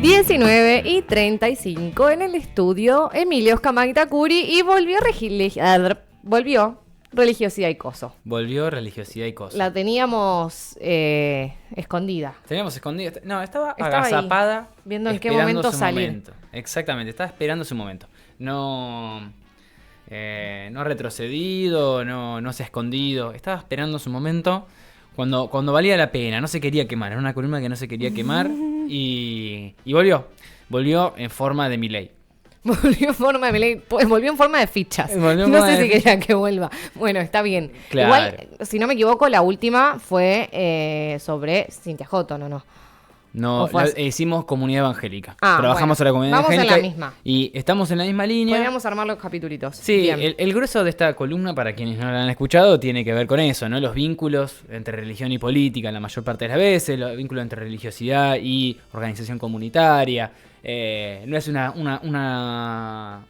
19:35 en el estudio Emilio Scamactacuri y volvió religiosidad y coso. Volvió religiosidad y coso. La teníamos escondida. Teníamos escondida. No, estaba Estaba agazapada. ahí, viendo en qué esperando momento su salir. momento. Exactamente, estaba esperando su momento. No ha retrocedido, no se ha escondido. Estaba esperando su momento cuando valía la pena. No se quería quemar. Era una columna que no se quería quemar. Y volvió. Volvió en forma de Milei. Volvió en forma de Milei, pues volvió en forma de fichas. Volvió en No forma sé de si quería que vuelva. Bueno, está bien. Claro. Igual, si no me equivoco, la última fue sobre Cynthia Houghton, ¿no? No, hicimos comunidad evangélica. Trabajamos bueno, en la comunidad vamos evangélica. en la misma. Y estamos en la misma línea. Podríamos armar los capitulitos. Sí, Bien. el grueso de esta columna, para quienes no la han escuchado, tiene que ver con eso, ¿no? Los vínculos entre religión y política, la mayor parte de las veces, los vínculos entre religiosidad y organización comunitaria. No es una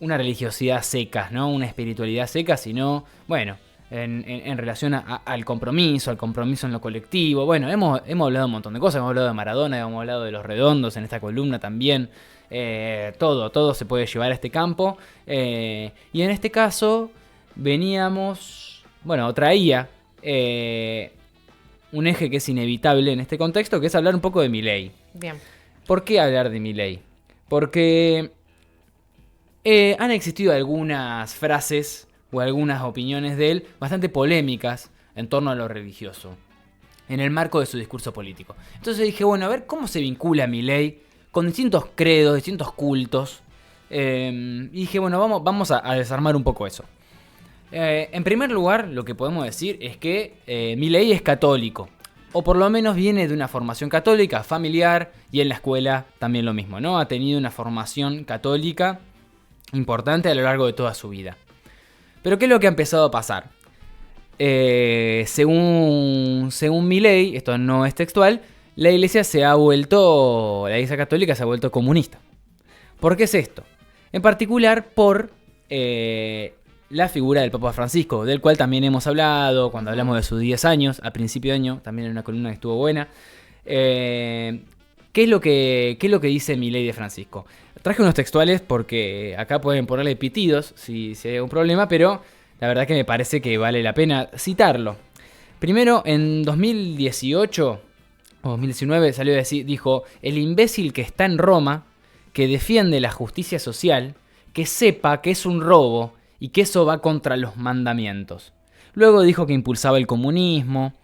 religiosidad seca, ¿no? Una espiritualidad seca, sino, bueno, en relación al compromiso en lo colectivo. Bueno, hemos hablado un montón de cosas, hemos hablado de Maradona, hemos hablado de los redondos en esta columna también. Todo se puede llevar a este campo. Y en este caso traía un eje que es inevitable en este contexto, que es hablar un poco de Milei. Bien. ¿Por qué hablar de Milei? Porque han existido algunas frases o algunas opiniones de él bastante polémicas en torno a lo religioso, en el marco de su discurso político. Entonces dije, bueno, a ver cómo se vincula Milei con distintos credos, distintos cultos. Y dije, bueno, vamos a desarmar un poco eso. En primer lugar, lo que podemos decir es que Milei es católico. O por lo menos viene de una formación católica, familiar, y en la escuela también lo mismo, ¿no? Ha tenido una formación católica importante a lo largo de toda su vida. Pero ¿qué es lo que ha empezado a pasar? Según Milei, esto no es textual, la iglesia católica se ha vuelto comunista. ¿Por qué es esto? En particular por la figura del Papa Francisco, del cual también hemos hablado cuando hablamos de sus 10 años, a principio de año, también en una columna que estuvo buena. ¿Qué es lo que dice Milei de Francisco? Traje unos textuales porque acá pueden ponerle pitidos si hay algún problema, pero la verdad que me parece que vale la pena citarlo. Primero, en 2018 o 2019 salió a decir, dijo: el imbécil que está en Roma, que defiende la justicia social, que sepa que es un robo y que eso va contra los mandamientos. Luego dijo que impulsaba el comunismo.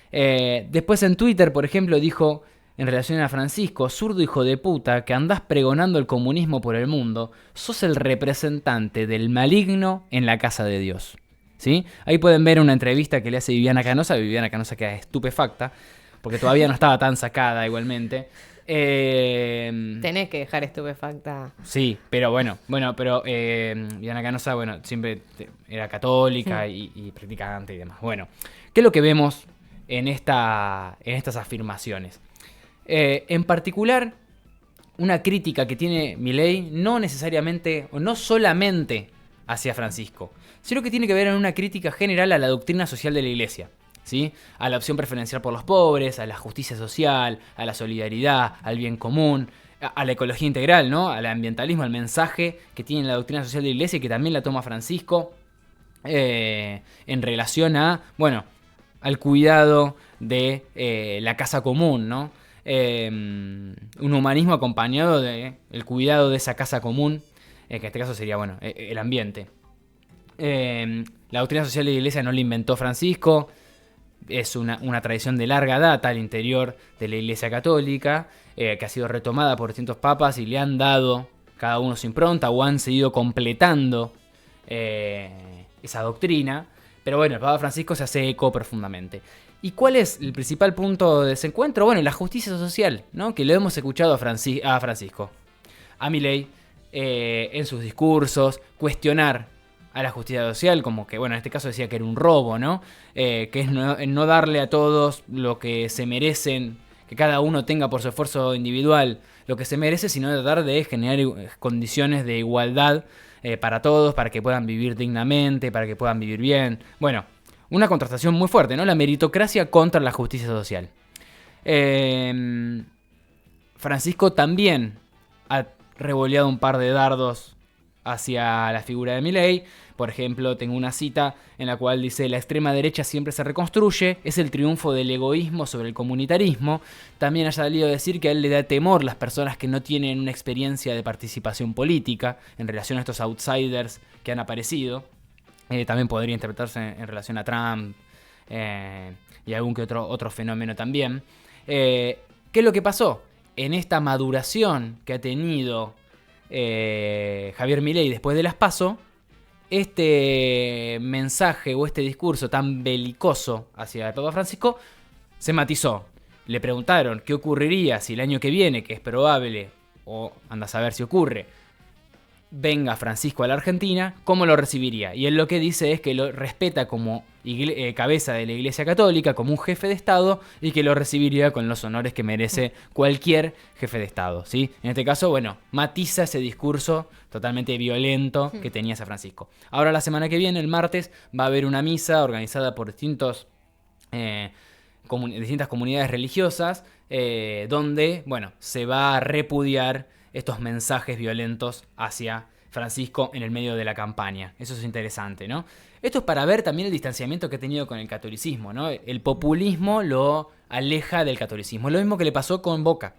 Después en Twitter, por ejemplo, dijo en relación a Francisco: zurdo hijo de puta, que andás pregonando el comunismo por el mundo, sos el representante del maligno en la casa de Dios. ¿Sí? Ahí pueden ver una entrevista que le hace Viviana Canosa queda estupefacta, porque todavía no estaba tan sacada igualmente. Tenés que dejar estupefacta. Sí, pero Viviana Canosa, siempre era católica y practicante y demás. Bueno, ¿qué es lo que vemos en estas afirmaciones? En particular, una crítica que tiene Milei no necesariamente o no solamente hacia Francisco, sino que tiene que ver en una crítica general a la doctrina social de la Iglesia, ¿sí? A la opción preferencial por los pobres, a la justicia social, a la solidaridad, al bien común, a la ecología integral, ¿no? Al ambientalismo, al mensaje que tiene la doctrina social de la Iglesia y que también la toma Francisco en relación al cuidado de la casa común, ¿no? Un humanismo acompañado del cuidado de esa casa común, que en este caso sería el ambiente. La doctrina social de la Iglesia no la inventó Francisco, es una tradición de larga data al interior de la Iglesia Católica, que ha sido retomada por distintos papas y le han dado cada uno su impronta o han seguido completando esa doctrina. Pero el Papa Francisco se hace eco profundamente. ¿Y cuál es el principal punto de desencuentro? La justicia social, ¿no? Que lo hemos escuchado a Francisco, a Milei, en sus discursos, cuestionar a la justicia social, como que, en este caso decía que era un robo, ¿no? Que es no darle a todos lo que se merecen, que cada uno tenga por su esfuerzo individual lo que se merece, sino tratar de generar condiciones de igualdad para todos, para que puedan vivir dignamente, para que puedan vivir bien. Una contrastación muy fuerte, ¿no? La meritocracia contra la justicia social. Francisco también ha revoleado un par de dardos hacia la figura de Milei. Por ejemplo, tengo una cita en la cual dice: la extrema derecha siempre se reconstruye, es el triunfo del egoísmo sobre el comunitarismo. También ha salido a decir que a él le da temor las personas que no tienen una experiencia de participación política en relación a estos outsiders que han aparecido. También podría interpretarse en relación a Trump y algún que otro fenómeno también. ¿Qué es lo que pasó? En esta maduración que ha tenido Javier Milei después de las PASO, este mensaje o este discurso tan belicoso hacia el Papa Francisco se matizó. Le preguntaron qué ocurriría si el año que viene, que es probable, o anda a saber si ocurre, venga Francisco a la Argentina, ¿cómo lo recibiría? Y él lo que dice es que lo respeta como cabeza de la Iglesia Católica, como un jefe de Estado, y que lo recibiría con los honores que merece cualquier jefe de Estado, ¿sí? En este caso, bueno, matiza ese discurso totalmente violento que tenía San Francisco. Ahora la semana que viene, el martes, va a haber una misa organizada por distintas comunidades religiosas, donde, bueno, se va a repudiar estos mensajes violentos hacia Francisco en el medio de la campaña. Eso es interesante, ¿no? Esto es para ver también el distanciamiento que ha tenido con el catolicismo, ¿no? El populismo lo aleja del catolicismo. Lo mismo que le pasó con Boca.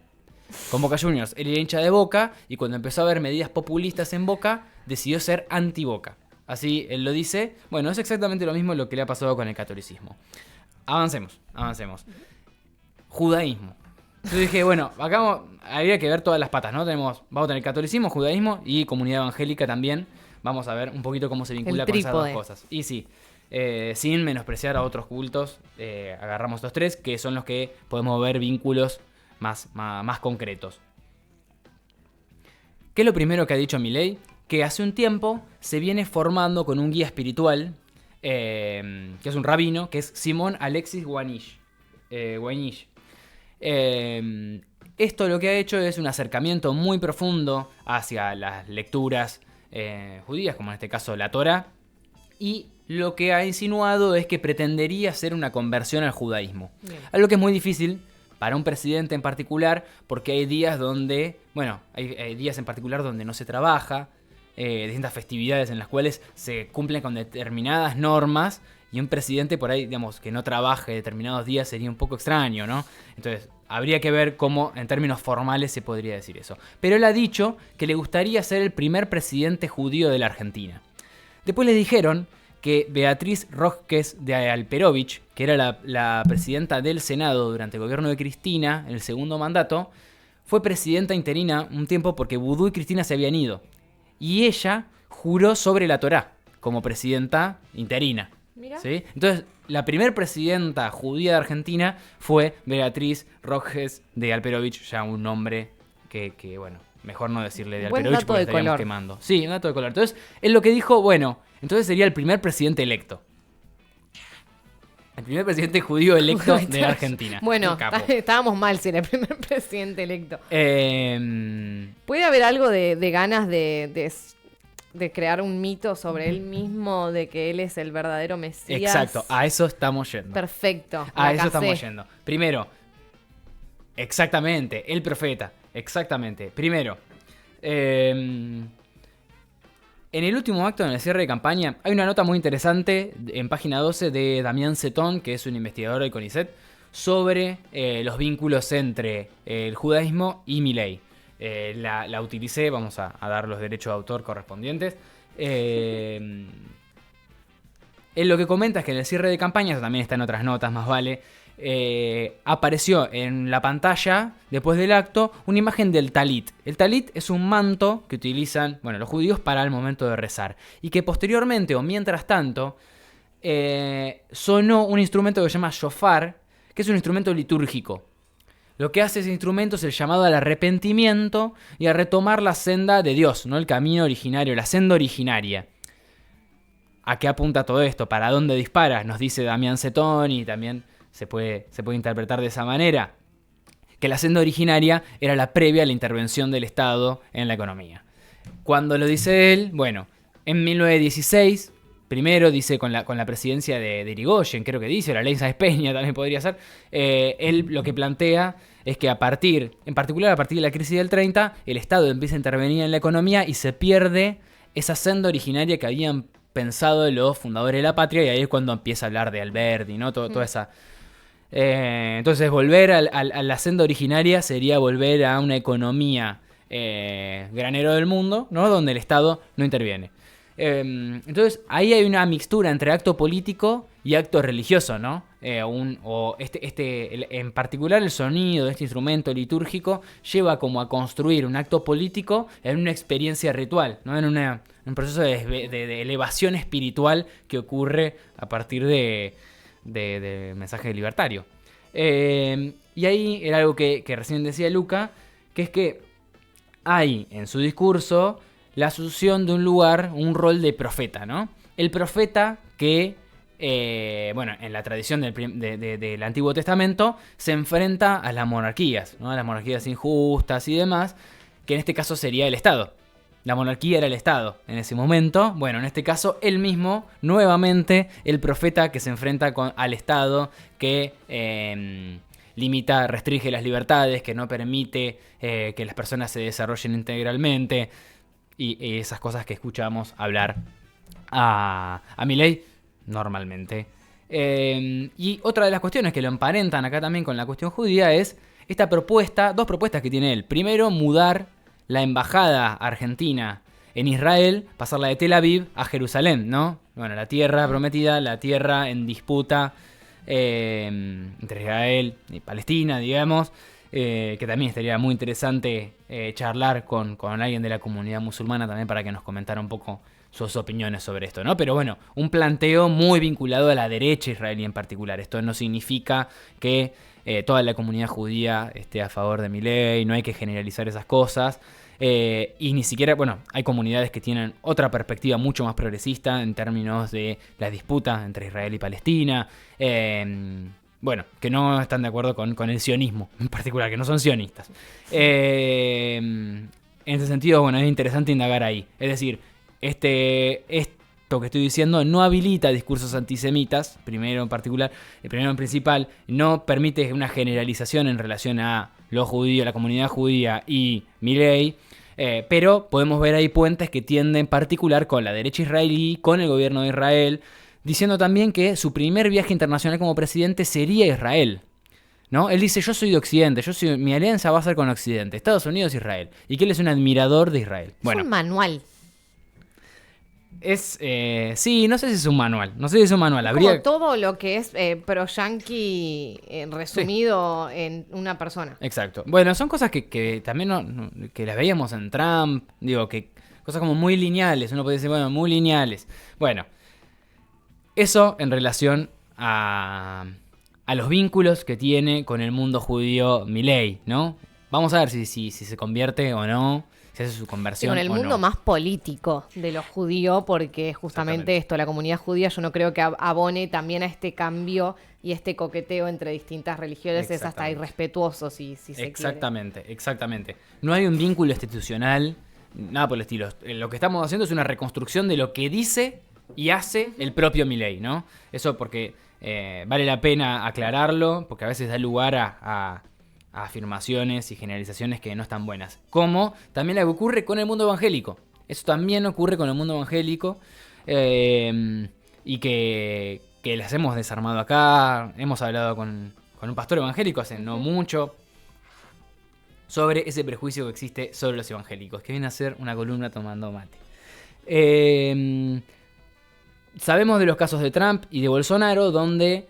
Con Boca Juniors. Él era hincha de Boca y cuando empezó a haber medidas populistas en Boca, decidió ser anti-Boca. Así él lo dice. Bueno, es exactamente lo mismo lo que le ha pasado con el catolicismo. Avancemos. Judaísmo. Yo dije, bueno, acá habría que ver todas las patas, ¿no? Vamos a tener catolicismo, judaísmo y comunidad evangélica también. Vamos a ver un poquito cómo se vincula con esas dos cosas. Y sí, sin menospreciar a otros cultos, agarramos estos tres, que son los que podemos ver vínculos más concretos. ¿Qué es lo primero que ha dicho Milei? Que hace un tiempo se viene formando con un guía espiritual, que es un rabino, que es Simón Alexis Weinich. Esto lo que ha hecho es un acercamiento muy profundo hacia las lecturas judías, como en este caso la Torá, y lo que ha insinuado es que pretendería hacer una conversión al judaísmo. Bien. Algo que es muy difícil para un presidente en particular, porque hay días donde, hay días en particular donde no se trabaja, distintas festividades en las cuales se cumplen con determinadas normas. Y un presidente por ahí, digamos, que no trabaje determinados días sería un poco extraño, ¿no? Entonces, habría que ver cómo, en términos formales, se podría decir eso. Pero él ha dicho que le gustaría ser el primer presidente judío de la Argentina. Después le dijeron que Beatriz Rosques de Alperovich, que era la presidenta del Senado durante el gobierno de Cristina, en el segundo mandato, fue presidenta interina un tiempo porque Vudú y Cristina se habían ido. Y ella juró sobre la Torá como presidenta interina. ¿Sí? Entonces, la primera presidenta judía de Argentina fue Beatriz Rosques de Alperovich, ya un nombre que bueno, mejor no decirle de Alperovich porque estaríamos quemando. Sí, un dato de color. Entonces, él lo que dijo, bueno, entonces sería el primer presidente electo. El primer presidente judío electo de Argentina. Bueno, estábamos mal si era el primer presidente electo. ¿Puede haber algo de ganas de crear un mito sobre él mismo, de que él es el verdadero Mesías? Exacto, a eso estamos yendo. Perfecto. A eso estamos yendo. Primero, exactamente, el profeta. Exactamente. Primero, en el último acto, en el cierre de campaña, hay una nota muy interesante en página 12 de Damián Cetón, que es un investigador del CONICET, sobre los vínculos entre el judaísmo y Milei. La utilicé, vamos a dar los derechos de autor correspondientes. Él lo que comenta es que en el cierre de campaña, eso también está en otras notas, más vale, apareció en la pantalla, después del acto, una imagen del talit. El talit es un manto que utilizan, los judíos para el momento de rezar. Y que posteriormente, o mientras tanto, sonó un instrumento que se llama shofar, que es un instrumento litúrgico. Lo que hace ese instrumento es el llamado al arrepentimiento y a retomar la senda de Dios, ¿no? El camino originario, la senda originaria. ¿A qué apunta todo esto? ¿Para dónde dispara? Nos dice Damián Cetón, y también se puede interpretar de esa manera. Que la senda originaria era la previa a la intervención del Estado en la economía. Cuando lo dice él, en 1916... Primero dice con la presidencia de Irigoyen, creo que dice, la ley Sáenz Peña también podría ser. Él lo que plantea es que en particular a partir de la crisis del 30, el Estado empieza a intervenir en la economía y se pierde esa senda originaria que habían pensado los fundadores de la patria, y ahí es cuando empieza a hablar de Alberti, ¿no? Toda esa... entonces volver a la senda originaria sería volver a una economía granero del mundo, ¿no? Donde el Estado no interviene. Entonces ahí hay una mixtura entre acto político y acto religioso, ¿no? En particular el sonido de este instrumento litúrgico lleva como a construir un acto político en una experiencia ritual, ¿no? En un proceso de elevación espiritual que ocurre a partir de mensaje libertario. Y ahí era algo que recién decía Luca, que es que hay en su discurso la asunción de un lugar, un rol de profeta, ¿no? El profeta que, en la tradición del Antiguo Testamento, se enfrenta a las monarquías, ¿no? A las monarquías injustas y demás, que en este caso sería el Estado. La monarquía era el Estado en ese momento. Bueno, en este caso, él mismo, nuevamente, el profeta que se enfrenta al Estado, que limita, restringe las libertades, que no permite que las personas se desarrollen integralmente, y esas cosas que escuchamos hablar a Milei normalmente. Y otra de las cuestiones que lo emparentan acá también con la cuestión judía es esta propuesta, dos propuestas que tiene él. Primero, mudar la embajada argentina en Israel, pasarla de Tel Aviv a Jerusalén, ¿no? Bueno, la tierra prometida, la tierra en disputa entre Israel y Palestina, digamos, que también estaría muy interesante charlar con alguien de la comunidad musulmana también para que nos comentara un poco sus opiniones sobre esto, ¿no? Pero bueno, un planteo muy vinculado a la derecha israelí en particular. Esto no significa que toda la comunidad judía esté a favor de Milei, no hay que generalizar esas cosas. Y ni siquiera, hay comunidades que tienen otra perspectiva mucho más progresista en términos de la disputa entre Israel y Palestina. Que no están de acuerdo con el sionismo en particular, que no son sionistas. En ese sentido, es interesante indagar ahí. Es decir, esto que estoy diciendo no habilita discursos antisemitas, primero en principal, no permite una generalización en relación a los judíos, la comunidad judía y Milei, pero podemos ver ahí puentes que tienden en particular con la derecha israelí, con el gobierno de Israel, diciendo también que su primer viaje internacional como presidente sería Israel, ¿no? Él dice, yo soy de Occidente, mi alianza va a ser con Occidente, Estados Unidos e Israel, y que él es un admirador de Israel. Es un manual. Sí, no sé si es un manual. Como todo lo que es pro-yanqui resumido en una persona. Exacto. Bueno, son cosas que también que las veíamos en Trump. Digo, que cosas como muy lineales. Uno puede decir, muy lineales. Bueno, eso en relación a los vínculos que tiene con el mundo judío Milei, ¿no? Vamos a ver si se convierte o no. Se hace su conversión. Con el mundo más político de los judíos, porque justamente esto, la comunidad judía, yo no creo que abone también a este cambio y este coqueteo entre distintas religiones. Es hasta irrespetuoso si se quiere. Exactamente. No hay un vínculo institucional, nada por el estilo. Lo que estamos haciendo es una reconstrucción de lo que dice y hace el propio Milei, ¿no? Eso porque vale la pena aclararlo, porque a veces da lugar a afirmaciones y generalizaciones que no están buenas. Como también lo que ocurre con el mundo evangélico. Eso también ocurre con el mundo evangélico, y que las hemos desarmado acá. Hemos hablado con un pastor evangélico hace no mucho sobre ese prejuicio que existe sobre los evangélicos, que viene a ser una columna tomando mate. Sabemos de los casos de Trump y de Bolsonaro, donde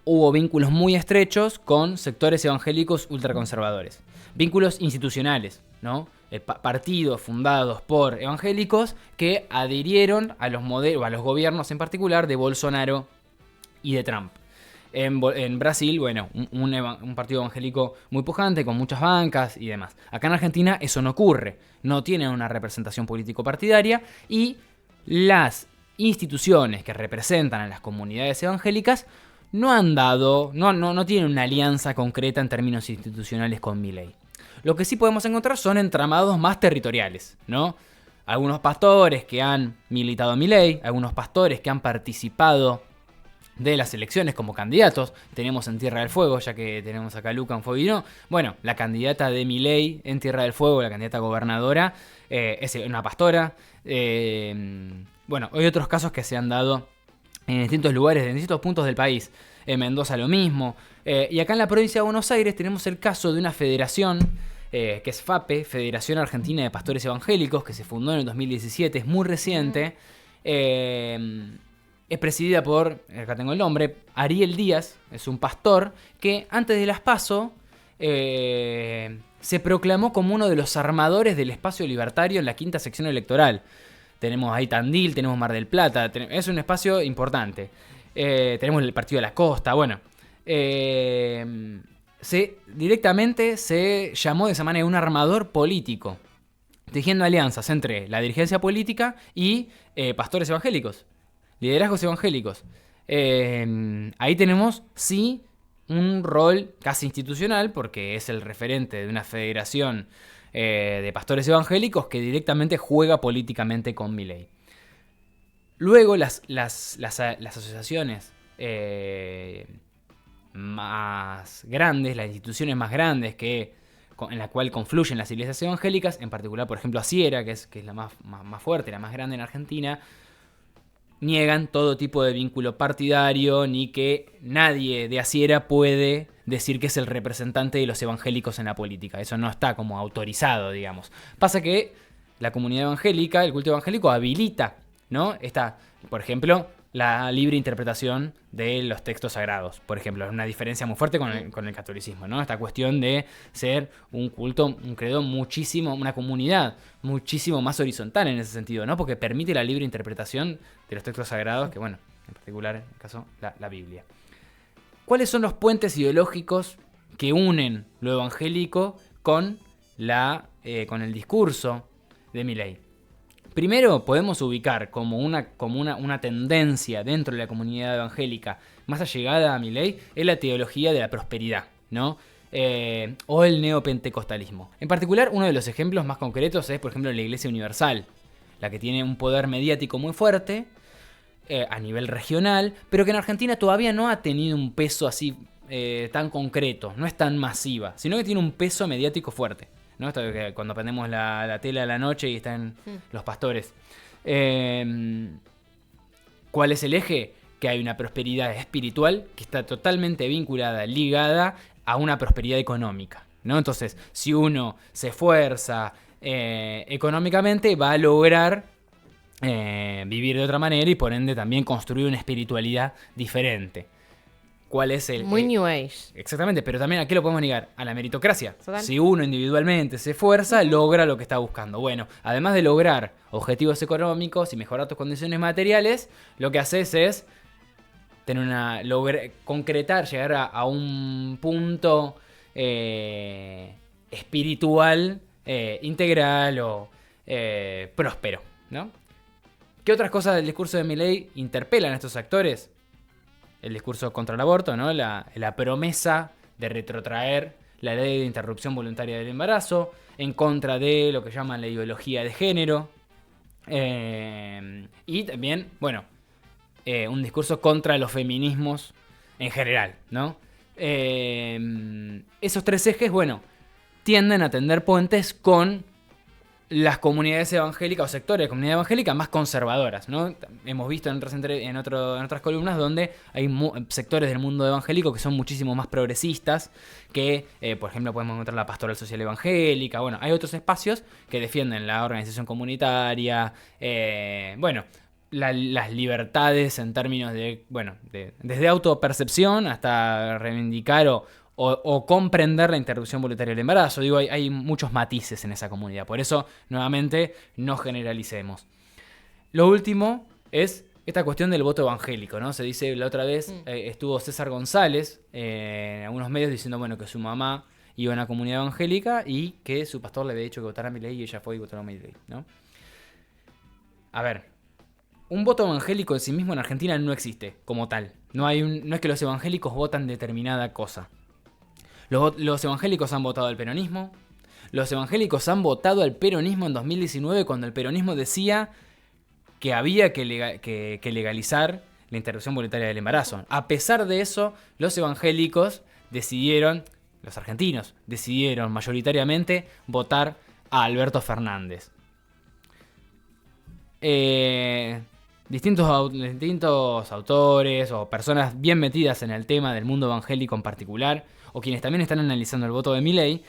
hubo vínculos muy estrechos con sectores evangélicos ultraconservadores. Vínculos institucionales, ¿no? Partidos fundados por evangélicos que adhirieron a los a los gobiernos en particular de Bolsonaro y de Trump. En Brasil, un partido evangélico muy pujante, con muchas bancas y demás. Acá en Argentina eso no ocurre. No tienen una representación político-partidaria, y las instituciones que representan a las comunidades evangélicas no tienen una alianza concreta en términos institucionales con Milei. Lo que sí podemos encontrar son entramados más territoriales, ¿no? Algunos pastores que han militado a Milei, algunos pastores que han participado de las elecciones como candidatos. Tenemos en Tierra del Fuego, ya que tenemos acá a Luca Anfovino. Bueno, la candidata de Milei en Tierra del Fuego, la candidata gobernadora, es una pastora. Bueno, hay otros casos que se han dado en distintos lugares, en distintos puntos del país. En Mendoza lo mismo. Y acá en la provincia de Buenos Aires tenemos el caso de una federación, que es FAPE, Federación Argentina de Pastores Evangélicos, que se fundó en el 2017, es muy reciente. Es presidida por, acá tengo el nombre, Ariel Díaz, es un pastor que antes de las PASO se proclamó como uno de los armadores del espacio libertario en la quinta sección electoral. Tenemos ahí Tandil, tenemos Mar del Plata, es un espacio importante. Tenemos el Partido de la Costa, bueno. Directamente se llamó de esa manera un armador político, tejiendo alianzas entre la dirigencia política y pastores evangélicos, liderazgos evangélicos. Ahí tenemos, sí, un rol casi institucional, porque es el referente de una federación de pastores evangélicos que directamente juega políticamente con Milei. Luego las asociaciones más grandes, las instituciones más grandes en la cual confluyen las iglesias evangélicas, en particular, por ejemplo, Asiera, que es la más fuerte, la más grande en Argentina, niegan todo tipo de vínculo partidario, ni que nadie de Asiera puede decir que es el representante de los evangélicos en la política. Eso no está como autorizado, digamos. Pasa que la comunidad evangélica, el culto evangélico, habilita, ¿no? Está, por ejemplo, la libre interpretación de los textos sagrados. Por ejemplo, es una diferencia muy fuerte con el catolicismo, ¿no? Esta cuestión de ser un culto, un credo una comunidad muchísimo más horizontal en ese sentido, ¿no? Porque permite la libre interpretación de los textos sagrados, que bueno, en particular, en el caso, la Biblia. ¿Cuáles son los puentes ideológicos que unen lo evangélico con el discurso de Milei? Primero, podemos ubicar como una tendencia dentro de la comunidad evangélica más allegada a Milei es la teología de la prosperidad, ¿no? O el neopentecostalismo. En particular, uno de los ejemplos más concretos es, por ejemplo, la Iglesia Universal, la que tiene un poder mediático muy fuerte a nivel regional, pero que en Argentina todavía no ha tenido un peso así tan concreto, no es tan masiva, sino que tiene un peso mediático fuerte, ¿no? Esto de que cuando prendemos la tele a la noche y están los pastores. ¿Cuál es el eje? Que hay una prosperidad espiritual que está totalmente vinculada, ligada a una prosperidad económica, ¿no? Entonces, si uno se esfuerza económicamente, va a lograr vivir de otra manera y por ende también construir una espiritualidad diferente. ¿Cuál es el...? Muy New Age. Exactamente, pero también ¿a qué lo podemos negar? A la meritocracia. Total. Si uno individualmente se esfuerza, logra lo que está buscando. Bueno, además de lograr objetivos económicos y mejorar tus condiciones materiales, lo que haces es concretar, llegar a un punto espiritual, integral o próspero, ¿no? ¿Qué otras cosas del discurso de Milei interpelan a estos actores? El discurso contra el aborto, ¿no? La promesa de retrotraer la ley de interrupción voluntaria del embarazo, en contra de lo que llaman la ideología de género. Y también, bueno, un discurso contra los feminismos en general, ¿no? Esos tres ejes, bueno, tienden a tender puentes con las comunidades evangélicas o sectores de comunidad evangélica más conservadoras, ¿no? Hemos visto en otras columnas donde hay sectores del mundo evangélico que son muchísimo más progresistas, que, por ejemplo, podemos encontrar la Pastoral Social Evangélica. Bueno, hay otros espacios que defienden la organización comunitaria, las libertades en términos de, bueno, desde autopercepción hasta reivindicar o comprender la interrupción voluntaria del embarazo. Digo, hay muchos matices en esa comunidad. Por eso, nuevamente, no generalicemos. Lo último es esta cuestión del voto evangélico, ¿no? Se dice, la otra vez estuvo César González en algunos medios diciendo, bueno, que su mamá iba a una comunidad evangélica y que su pastor le había dicho que votara a Milei y ella fue y votó a Milei, ¿no? A ver, un voto evangélico en sí mismo en Argentina no existe como tal. No es que los evangélicos votan determinada cosa. Los evangélicos han votado al peronismo. Los evangélicos han votado al peronismo en 2019 cuando el peronismo decía que había que legalizar la interrupción voluntaria del embarazo. A pesar de eso, los evangélicos los argentinos decidieron mayoritariamente votar a Alberto Fernández. Distintos autores o personas bien metidas en el tema del mundo evangélico en particular, o quienes también están analizando el voto de Milei,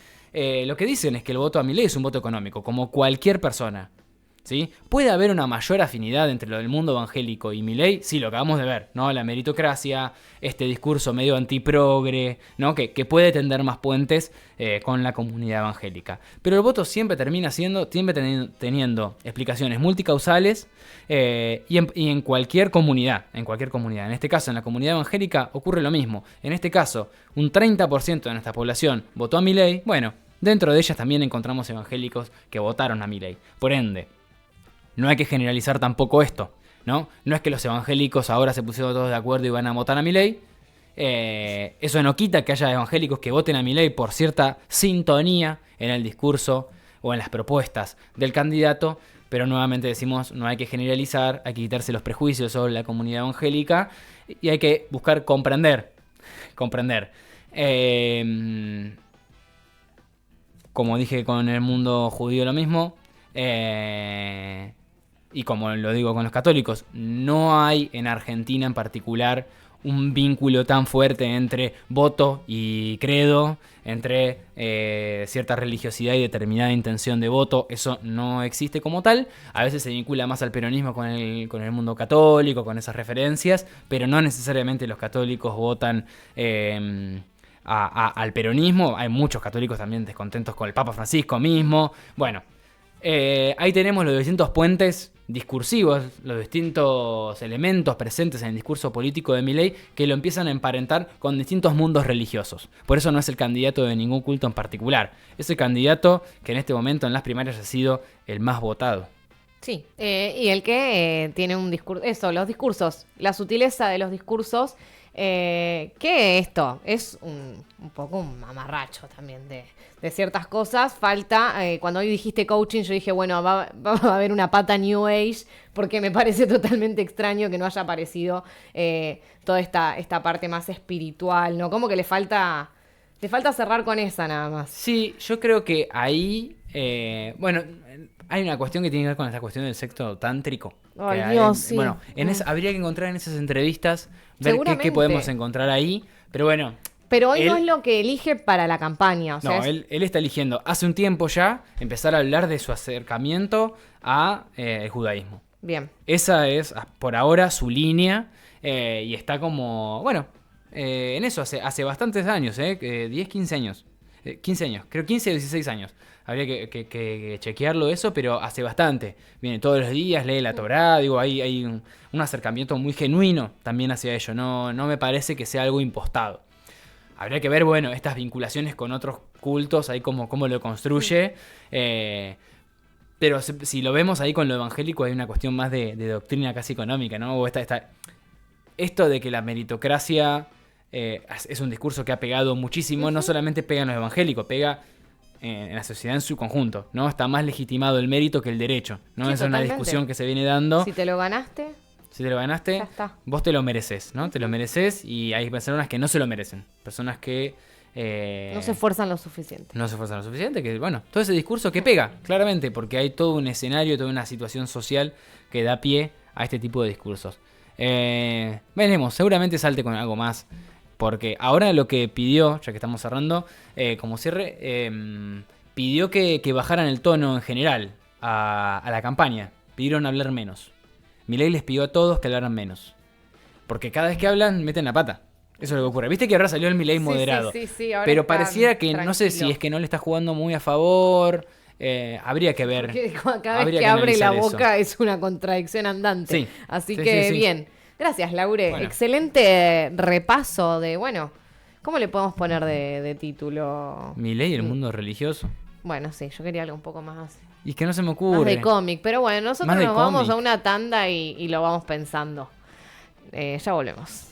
lo que dicen es que el voto a Milei es un voto económico, como cualquier persona. ¿Sí? ¿Puede haber una mayor afinidad entre lo del mundo evangélico y Milei? Sí, lo acabamos de ver, ¿no? La meritocracia, este discurso medio antiprogre, ¿no? Que puede tender más puentes con la comunidad evangélica. Pero el voto siempre teniendo explicaciones multicausales y en cualquier comunidad. En este caso, en la comunidad evangélica ocurre lo mismo. En este caso, un 30% de nuestra población votó a Milei. Bueno, dentro de ellas también encontramos evangélicos que votaron a Milei. Por ende, no hay que generalizar tampoco esto, ¿no? No es que los evangélicos ahora se pusieron todos de acuerdo y van a votar a Milei. Eso no quita que haya evangélicos que voten a Milei por cierta sintonía en el discurso o en las propuestas del candidato, pero nuevamente decimos, no hay que generalizar, hay que quitarse los prejuicios sobre la comunidad evangélica y hay que buscar comprender. Como dije con el mundo judío lo mismo, y como lo digo con los católicos, no hay en Argentina en particular un vínculo tan fuerte entre voto y credo, entre cierta religiosidad y determinada intención de voto. Eso no existe como tal. A veces se vincula más al peronismo con el mundo católico, con esas referencias, pero no necesariamente los católicos votan al peronismo. Hay muchos católicos también descontentos con el Papa Francisco mismo. Bueno, ahí tenemos los distintos puentes discursivos, los distintos elementos presentes en el discurso político de Milei que lo empiezan a emparentar con distintos mundos religiosos. Por eso no es el candidato de ningún culto en particular. Es el candidato que en este momento en las primarias ha sido el más votado. Sí, y el que tiene un discurso, los discursos, la sutileza de los discursos, que esto es un poco un mamarracho también de ciertas cosas. Falta, cuando hoy dijiste coaching, yo dije, bueno, va a haber una pata New Age, porque me parece totalmente extraño que no haya aparecido toda esta parte más espiritual, ¿no? Como que le falta cerrar con esa nada más. Sí, yo creo que ahí, bueno, hay una cuestión que tiene que ver con esta cuestión del sexo tántrico. Ay, Dios, sí. Bueno, habría que encontrar en esas entrevistas, ver qué podemos encontrar ahí. Pero bueno. Pero hoy no es lo que elige para la campaña. O sea, no, él está eligiendo hace un tiempo ya empezar a hablar de su acercamiento a el judaísmo. Bien. Esa es, por ahora, su línea. Y está como, bueno, en eso hace bastantes años, 10, 15 años. 15 años, creo 15 o 16 años. Habría que chequearlo eso, pero hace bastante. Viene todos los días, lee la Torá, digo, hay un acercamiento muy genuino también hacia ello. No me parece que sea algo impostado. Habría que ver, bueno, estas vinculaciones con otros cultos, ahí cómo lo construye. Pero si lo vemos ahí con lo evangélico, hay una cuestión más de doctrina casi económica, ¿no? O esto de que la meritocracia es un discurso que ha pegado muchísimo. No solamente pega en los evangélicos, pega en la sociedad en su conjunto, ¿no? Está más legitimado el mérito que el derecho, ¿no? Sí, es una discusión que se viene dando. Si te lo ganaste, ya está. Vos te lo mereces, ¿no? Te lo mereces, y hay personas que no se lo merecen. Personas que no se esfuerzan lo suficiente. Que, bueno, todo ese discurso que pega, claramente, porque hay todo un escenario, toda una situación social que da pie a este tipo de discursos. Veremos, seguramente salte con algo más. Porque ahora lo que pidió, ya que estamos cerrando, como cierre, pidió que bajaran el tono en general a la campaña. Pidieron hablar menos. Milei les pidió a todos que hablaran menos. Porque cada vez que hablan, meten la pata. Eso es lo que ocurre. Viste que ahora salió el Milei moderado. Sí, ahora pero pareciera que, tranquilo. no sé si es que no le está jugando muy a favor. Habría que ver. Porque cada vez que abre la boca es una contradicción andante. Sí, Así que bien. Gracias, Laure. Bueno. Excelente repaso de, ¿cómo le podemos poner de título? Milei, el mundo religioso. Bueno, sí, yo quería algo un poco más. Y es que no se me ocurre. Más de cómic, pero bueno, nosotros nos vamos a una tanda y lo vamos pensando. Ya volvemos.